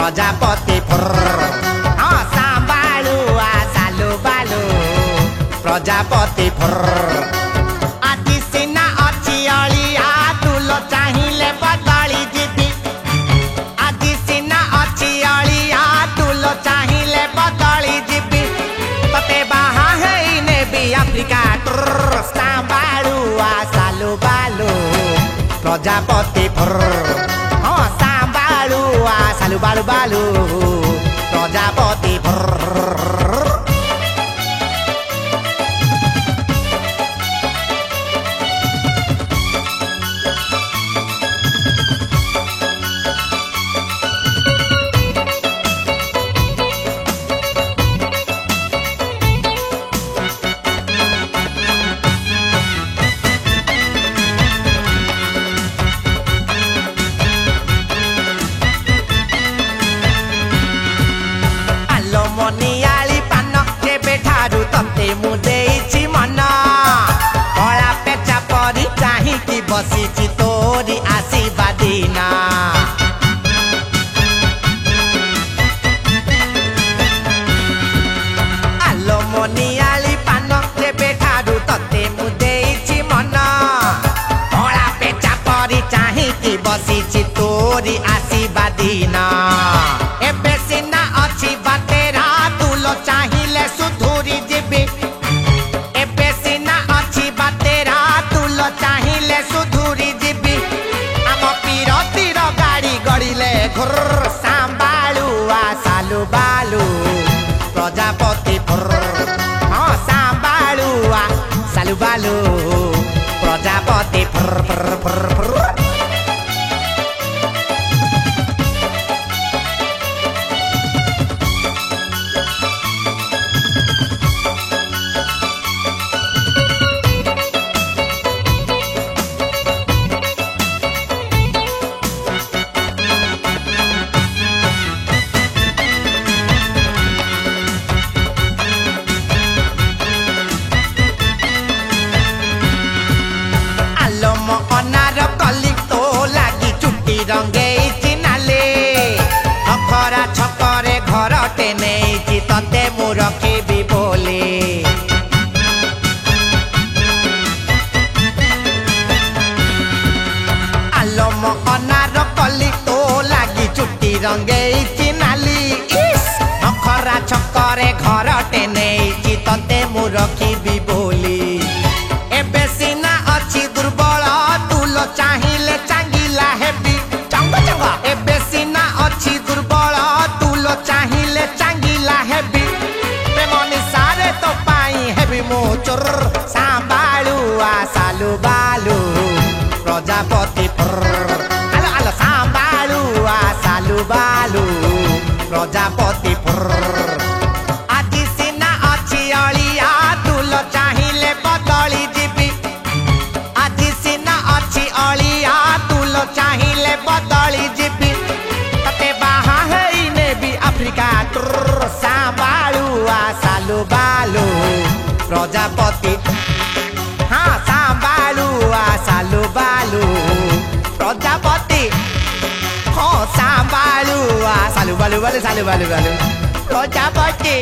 प्रजापति हाँ सांबालू आ सालू बालू प्रजापति आदि सिना अच्छी अलिया तुल चाहिए बदली जीवी आदि सिना अच्छी अलिया तुल चाहिए बदली जीवी तते बाहा है ने भी अफ्रीका सांबालू आ सालू बालू प्रजापति हाँ सांबालू आ सालू बालू बालू प्रजापति मनियाली पान केबे ठारू तते मु देइछि मन कला पेचा परी चाही कि बसिछि तोरी आशीर्वादीना आलो मनियाली पान केबे ठारू तते मु देइछि मन कला पेचा परी चाही कि बसिछि तोरी आशीर्वादीना एबे सिना अछि बाते चाहिए सुधुरी जीवी एबे सिना अच्छी बातेरा तुल चाहिए सुधुरी जीवी आम पीर तीर गाड़ी गड़िले घुर सांबालू आ सालू बालू प्रजापति हाँ सांबालू आ सालू बालू प्रजापति अनार कली तो लगी चुटी रंगे नाले अखरा छकरे घर टेने तते मु रखी बोले आलम अनार कली तो लगी चुटी रंगे नाली अखरा छकरे घर टेने तते मु रखी बोली एबे सिना अच्छी दुर्बल चाहिए चांगिला हेबी चंगा चंगा एबे सिना अच्छी दुर्बल तुल चाहिए चांगिला हेबी प्रेमनी सारे तो पाई हेबी मोचर सांबालू आ सालू बालू प्रजापति आलो आलो सांबालू आ सालू बालू प्रजापति आदि सिना अच्छी अलिया तुल चाहिए बदली जीवी आदि सिना अच्छी अलिया तुल चाहिए बदली जीवी तते बाहा है ने भी अफ्रीका सांबालू आ सालू बालू प्रजापति हाँ सांबालू आ सालू बालू प्रजापति हाँ सांबालू आ सालू बालू बालू सालू बालू बालू प्रजापति